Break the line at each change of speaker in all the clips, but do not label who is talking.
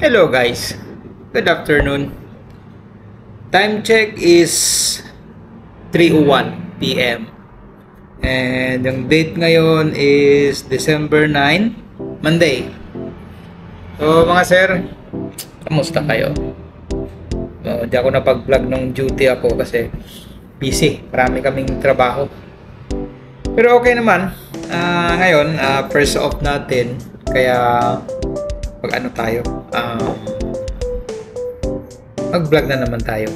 Hello guys, good afternoon. Time check is 3:01 PM. And yung date ngayon is December 9, Monday. So mga sir, kamusta kayo? Di ako napag-vlog nung duty ako kasi busy. Marami kaming trabaho. Pero okay naman. Ngayon, first off natin. Kaya pag ano tayo, mag-vlog na naman tayo.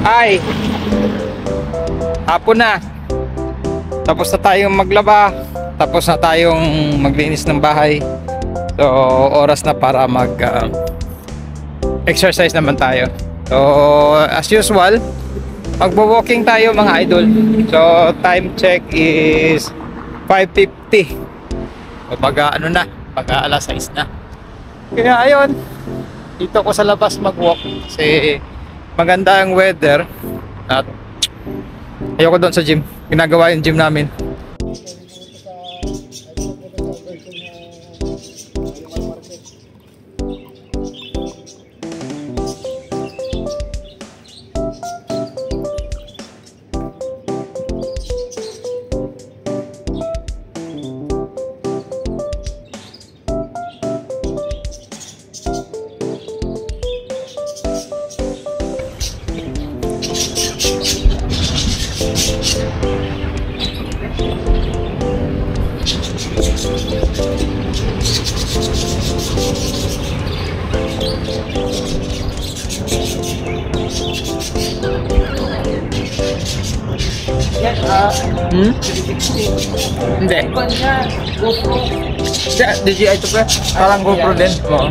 Ay, hapon na. Tapos na tayong maglaba. Tapos na tayong maglinis ng bahay. So, oras na para exercise naman tayo. So, as usual, magbo-walking tayo mga idol. So, time check is 5:50. O ano na, alas 6 na. Kaya ayun, dito ko sa labas mag-walk kasi maganda ang weather at ayoko doon sa gym. Ginagawa yung gym namin. Hindi. DJI ito pa. Parang GoPro din. Oo.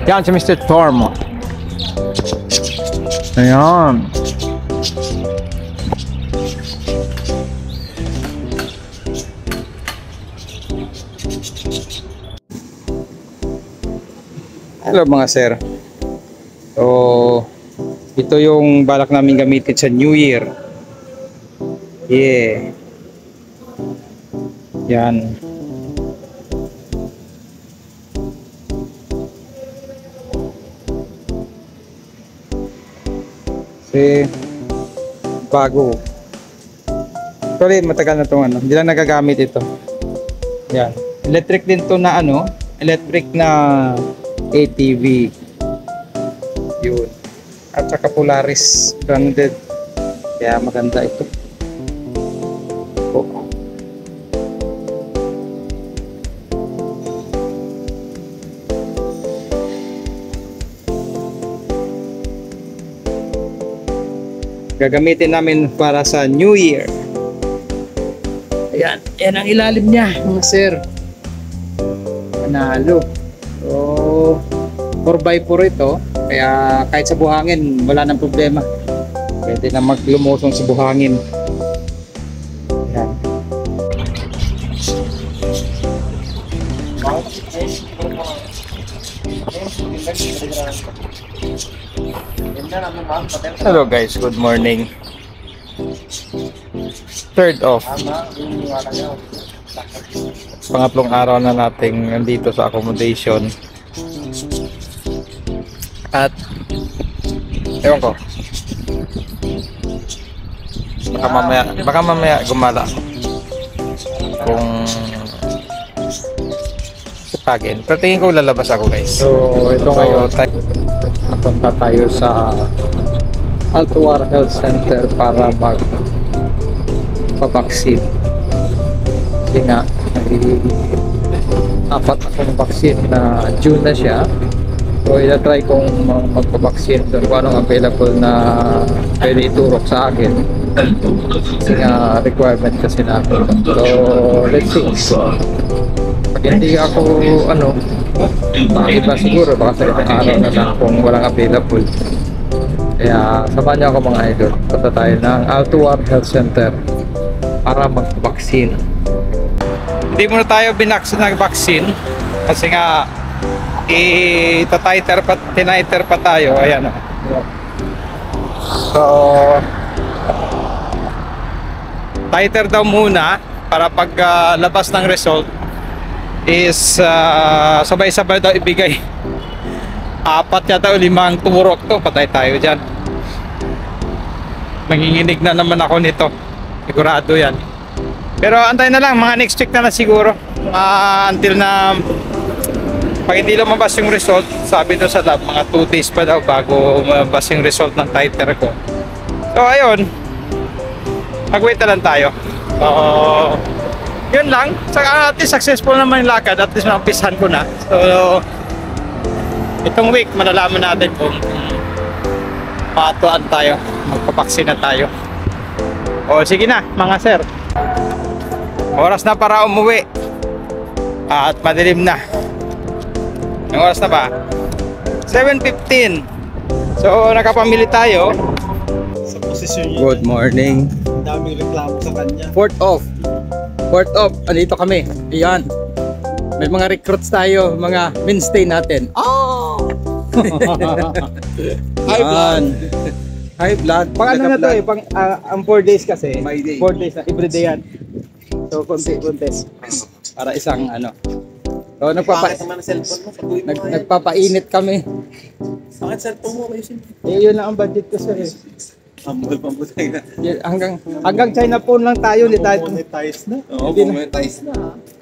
Yan si Mr. Tormo. Ayan.
Hello mga sir. So, ito yung balak namin gamitin sa New Year. Yeah. Yan. Kasi bago. Sorry, matagal na itong ano. Hindi lang nagagamit ito. Yan. Electric din to na ano. Electric na ATV. Yun. At saka Polaris branded. Kaya maganda ito. Gagamitin namin para sa New Year. Ayan, yan ang ilalim niya mga sir. Panalo. So 4x4 ito, kaya kahit sa buhangin wala nang problema. Pwede na maglumusong sa buhangin. Ayan. Hello guys, good morning. Third off. Pangatlong araw na nating nandito sa accommodation. At ewan ko, baka mamaya gumala kung sipagin. Pero tingin ko lalabas ako guys. So ito ngayon napunta tayo sa Altuar Health Center para magpapaksin. Kasi nga apat akong vaccine na June na siya. So ina-try kong magpapaksin doon kung anong available na pwede iturok sa akin. Kasi nga requirement kasi natin. So let's see. Pag hindi ako baka iba siguro, baka sa ibang araw na lang kung walang available. Kaya samahan niyo ako mga idol. Punta tayo ng Altuar Health Center para mag-vaccine. Hindi muna tayo nag-vaccine kasi nga tiniter pa tayo. Ayan o. So titer daw muna para pag labas ng result is sabay-sabay daw ibigay. 4 yata o 5 turok to, patay tayo dyan. Manginginig na naman ako nito, sigurado yan. Pero antay na lang, mga next week na siguro, until na pag hindi lumabas yung result. Sabi doon sa lab, mga 2 days pa daw bago lumabas yung result ng titer ko. So ayun, mag-wait na lang tayo. So yun lang, at least successful naman yung lakad, at least napisahan ko na. So itong week malalaman natin kung paatuan tayo, magpapaksin na tayo. O sige na mga sir, oras na para umuwi at madilim na. Yung oras na ba? 7:15. So nakapamili tayo
Sa posisyon niya.
Good morning.
Ang daming reklamo sa kanya.
Fourth off, andito kami. Ayan, may mga recruits tayo, mga mainstay natin.
High blood.
High blood. Pang ano na to eh, pang ang 4 days kasi.
My day.
4 days na, everyday yan. So konti-konti. Para isang ano. So
Bakit naman ang cellphone mo? Patuloy mo nga yan.
nagpapainit kami.
Bakit cellphone mo? Ayusin mo.
Yun lang ang budget ko sir.
Ambol pambutay na.
Hanggang China phone lang tayo,
Monetize na. Oo,
Hindi na-
monetize na.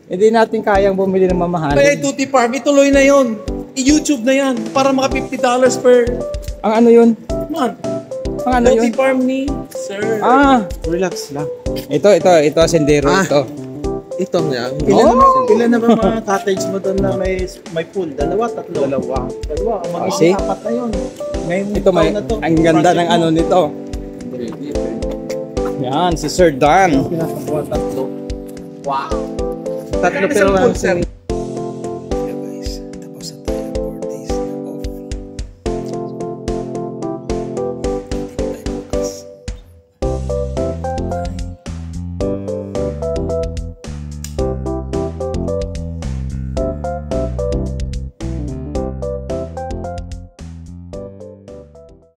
hindi natin kayang bumili ng mamahal.
Kaya Tutti Farm, ituloy na yun. I-YouTube na yan. Para maka $50 per
Ang ano yun?
month.
Ang ano
Tutti
yun?
Farm ni Sir. Relax lang.
Ito sendero
Ah.
ito.
Ito nga.
Oh!
Ilan na ba mga cottage mo doon na may pool? Dalawa, tatlo? Dalawa.
see?
Magiging 4 na yun. Ngayong
Ito may
taon na to.
ang ganda ng
Project
ano
mo.
nito. Yan, si Sir Dan.
Pinapagawa tatlo. Wow.
Tatlo
Isang
pero
pool,
ang
sir.